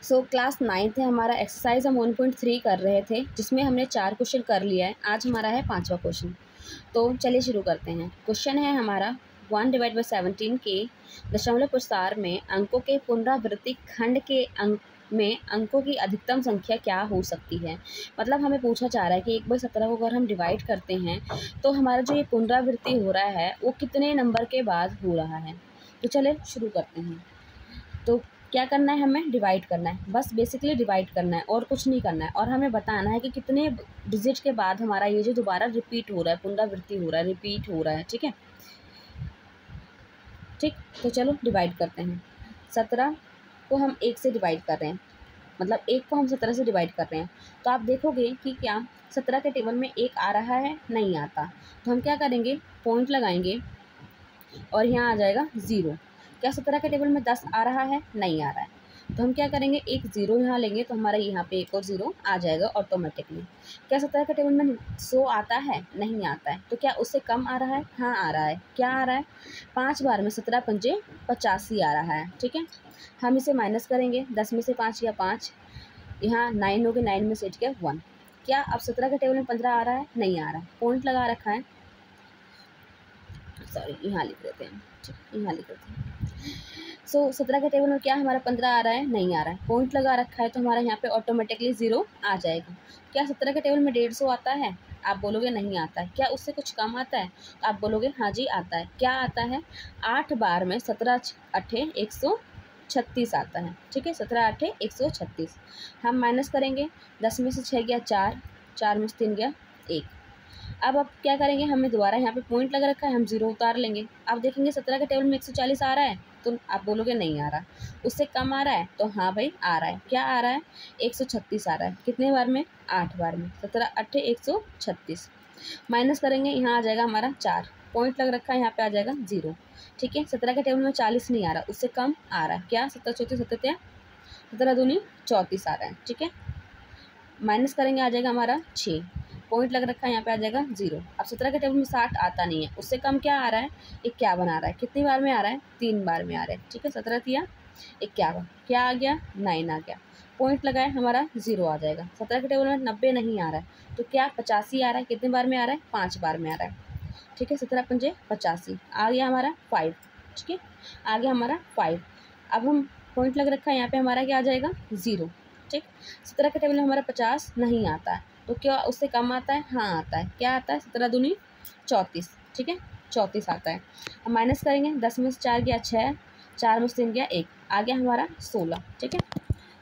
Class 9th है हमारा, exercise हम 1.3 कर रहे थे जिसमें हमने 4 क्वेश्चन कर लिया है। आज हमारा है 5वां क्वेश्चन। तो चलिए शुरू करते हैं। क्वेश्चन है हमारा 1/17 के दशमलव प्रसार में अंकों के पुनरावृत्ति खंड के अंकों की अधिकतम संख्या क्या हो सकती है। मतलब हमें पूछा जा रहा है कि 1/17 को अगर हम डिवाइड करते हैं तो हमारा जो ये पुनरावृत्ति हो रहा है वो कितने नंबर के बाद हो रहा है। तो चलिए शुरू करते हैं। तो क्या करना है, हमें डिवाइड करना है, बस बेसिकली डिवाइड करना है और कुछ नहीं करना है। और हमें बताना है कि कितने डिजिट के बाद हमारा ये जो दोबारा रिपीट हो रहा है, पुनरावृत्ति हो रहा है, रिपीट हो रहा है। ठीक है, ठीक। तो चलो डिवाइड करते हैं। 17 को हम 1 से डिवाइड कर रहे हैं, मतलब 1 को हम 17 से डिवाइड कर रहे हैं। तो आप देखोगे कि क्या 17 के टेबल में 1 आ रहा है, नहीं आता। तो हम क्या करेंगे, पॉइंट लगाएंगे और यहाँ आ जाएगा 0। क्या 17 के टेबल में 10 आ रहा है, नहीं आ रहा है। तो हम क्या करेंगे, एक 0 यहाँ लेंगे तो हमारा यहाँ पे एक और 0 आ जाएगा ऑटोमेटिकली। क्या 17 के टेबल में 100 आता है, नहीं आता है। तो क्या उससे कम आ रहा है, हाँ आ रहा है। क्या आ रहा है, 5 बार में 17 पंजे 85 आ रहा है। ठीक है, हम इसे माइनस करेंगे, 10 में से 5 गया 5, यहाँ 9 हो गया, 9 में से 8 गया 1। क्या अब 17 के टेबल में 15 आ रहा है, नहीं आ रहा है। पॉइंट लगा रखा है, सॉरी यहाँ लिख देते हैं, यहाँ लिख देते हैं। 17 के टेबल में क्या हमारा 15 आ रहा है, नहीं आ रहा है। पॉइंट लगा रखा है तो हमारा यहाँ पे ऑटोमेटिकली 0 आ जाएगा। क्या 17 के टेबल में 150 आता है, आप बोलोगे नहीं आता है। क्या उससे कुछ कम आता है, तो आप बोलोगे हाँ जी आता है। क्या आता है, 8 बार में 17 8 136 आता है। ठीक है, 17 8 136। हम माइनस करेंगे, 10 में से 6 गया 4, 4 में से 3 गया 1। अब क्या करेंगे, हमें दोबारा यहाँ पे पॉइंट लगा रखा है, हम 0 उतार लेंगे। अब देखेंगे 17 के टेबल में 140 आ रहा है, तो आप बोलोगे नहीं आ रहा। उससे कम आ रहा है, तो हाँ भाई आ रहा है। क्या आ रहा है, 136 आ रहा है। कितने बार में, 8 बार में। 17 8 136 माइनस करेंगे, यहाँ आ जाएगा हमारा 4। पॉइंट लग रखा है, यहाँ पे आ जाएगा 0। ठीक है, 17 के टेबल में 40 नहीं आ रहा, उससे कम आ रहा है। क्या 17 34 17 17 दूनी 34 आ रहा है। ठीक है, माइनस करेंगे, आ जाएगा हमारा 6। पॉइंट लग रखा है, यहाँ पे आ जाएगा 0। अब 17 के टेबल में 60 आता नहीं है, उससे कम क्या आ रहा है, 51 आ रहा है। कितनी बार में आ रहा है, 3 बार में आ रहा है। ठीक है, 17 तिया 51, क्या आ गया 9 आ गया। पॉइंट लगाए, हमारा 0 आ जाएगा। 17 के टेबल में 90 नहीं आ रहा है, तो क्या 85 आ रहा है। कितनी बार में आ रहा है, 5 बार में आ रहा है। ठीक है, 17 पंजे 85 आ गया हमारा 5। ठीक है, आ गया हमारा 5। अब हम पॉइंट लग रखा है, यहाँ पे हमारा क्या आ जाएगा 0। ठीक, 17 के टेबल में हमारा 50 नहीं आता है, तो क्या उससे कम आता है, हाँ आता है। क्या आता है, 17 दूनी 34। ठीक है, 34 आता है। अब माइनस करेंगे, 10 में से 4 गया 6, 4 में से 3 गया 1, आ गया हमारा 16। ठीक है,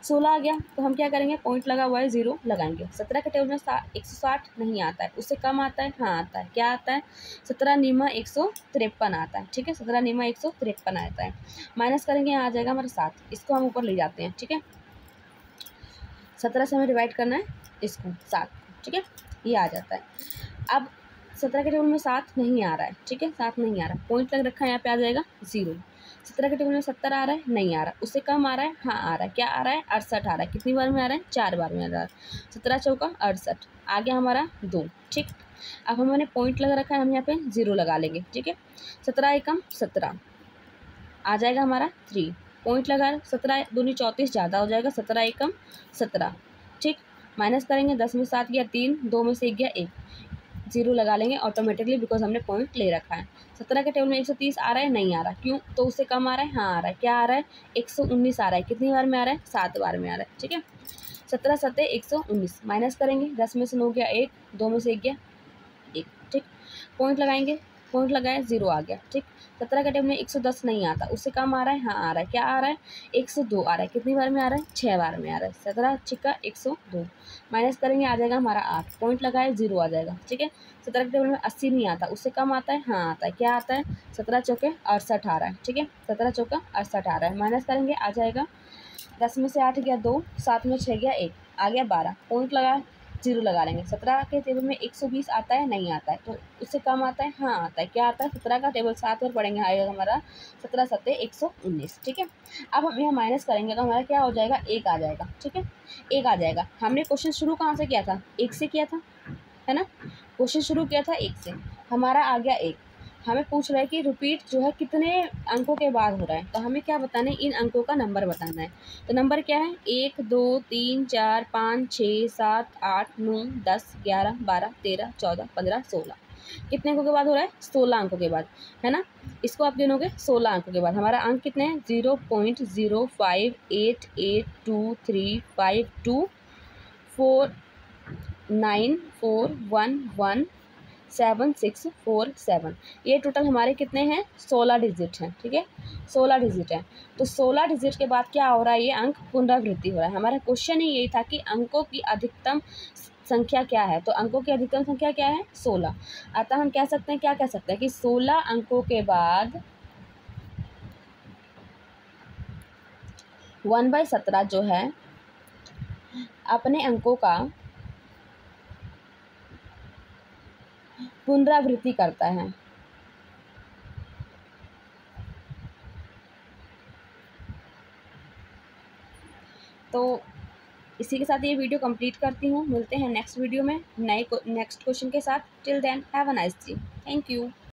16 आ गया। तो हम क्या करेंगे, पॉइंट लगा हुआ है 0 लगाएंगे। 17 के टेबल में 160 नहीं आता है, उससे कम आता है, हाँ आता है। क्या आता है, 17 नीमा 153 आता है। ठीक है, 17 नीमा 153 आता है। माइनस करेंगे, यहाँ आ जाएगा हमारा 7। इसको हम ऊपर ले जाते हैं। ठीक है, 17 से हमें डिवाइड करना है इसको 7। ठीक है, ये आ जाता है। अब 17 के टेबल में 7 नहीं आ रहा है। ठीक है, 7 नहीं आ रहा, पॉइंट लग रखा है, यहाँ पे आ जाएगा 0। 17 के टेबल में 70 आ रहा है, नहीं आ रहा। उससे कम आ रहा है, हाँ आ रहा है। क्या आ रहा है, 68 आ रहा है। कितनी बार में आ रहा है, 4 बार में आ रहा है। 17 चौका 68 आ गया हमारा 2। ठीक, अब हमने पॉइंट लगा रखा है, हम यहाँ पे 0 लगा लेंगे। ठीक है, 17 एकम 17 आ जाएगा हमारा 3। पॉइंट लगा, 17 दूनी 34 ज़्यादा हो जाएगा, 17 एकम 17। ठीक, माइनस करेंगे, 10 में 7 गया 3, 2 में से 1 गया 1, 0 लगा लेंगे ऑटोमेटिकली बिकॉज हमने पॉइंट ले रखा है। 17 के टेबल में 130 आ रहा है, नहीं आ रहा। क्यों, तो उससे कम आ रहा है, हाँ आ रहा है। क्या आ रहा है, 119 आ रहा है। कितनी बार में आ रहा है, 7 बार में आ रहा है। ठीक है, 17 7 119 माइनस करेंगे, 10 में से 9 गया 1, 2 में से 1 गया 1। ठीक, पॉइंट लगाएंगे, पॉइंट लगाया 0 आ गया। ठीक, 17 के टेबल में 110 नहीं आता, उससे कम आ रहा है, हाँ आ रहा है। क्या आ रहा है, 102 आ रहा है। कितनी बार में आ रहा है, 6 बार में आ रहा है। 17 छिक्का 102 माइनस करेंगे, आ जाएगा हमारा 8। पॉइंट लगाए 0 आ जाएगा। ठीक है, 17 के टेबल में 80 नहीं आता, उससे कम आता है, हाँ आता है। क्या आता है, 17 चौके 68 आ रहा है। ठीक है, 17 चौका 68 आ रहा है। माइनस करेंगे, आ जाएगा 10 में से 8 गया 2, 7 में 6 गया 1, आ गया 12। पॉइंट लगा 0 लगा लेंगे। 17 के टेबल में 120 आता है, नहीं आता है। तो उससे कम आता है, हाँ आता है। क्या आता है, 17 का टेबल 7 और पढ़ेंगे, आएगा हमारा 17 7 119। ठीक है, अब हम यहाँ माइनस करेंगे तो हमारा क्या हो जाएगा, 1 आ जाएगा। ठीक है, 1 आ जाएगा। हमने क्वेश्चन शुरू कहाँ से किया था, 1 से किया था, है ना। क्वेश्चन शुरू किया था 1 से, हमारा आ गया 1। हमें पूछ रहा है कि रिपीट जो है कितने अंकों के बाद हो रहा है, तो हमें क्या बताना है, इन अंकों का नंबर बताना है। तो नंबर क्या है, 1 2 3 4 5 6 7 8 9 10 11 12 13 14 15 16। कितने अंकों के बाद हो रहा है, 16 अंकों के बाद, है ना। इसको आप गिनोगे 16 अंकों के बाद हमारा अंक कितने हैं, 0.058823494117647। ये टोटल हमारे कितने हैं, 16 डिजिट हैं, ठीक है, 16 डिजिट है। तो 16 डिजिट के बाद क्या हो रहा है, ये अंक पुनरावृत्ति हो रहा है। हमारा क्वेश्चन ही यही था कि अंकों की अधिकतम संख्या क्या है, तो अंकों की अधिकतम संख्या क्या है, 16। अतः हम कह सकते हैं, क्या कह सकते हैं कि 16 अंकों के बाद 1/17 जो है अपने अंकों का पुनरावृत्ति करता है। तो इसी के साथ ये वीडियो कंप्लीट करती हूँ। मिलते हैं नेक्स्ट वीडियो में नेक्स्ट क्वेश्चन के साथ। Till then have a nice day. Thank you.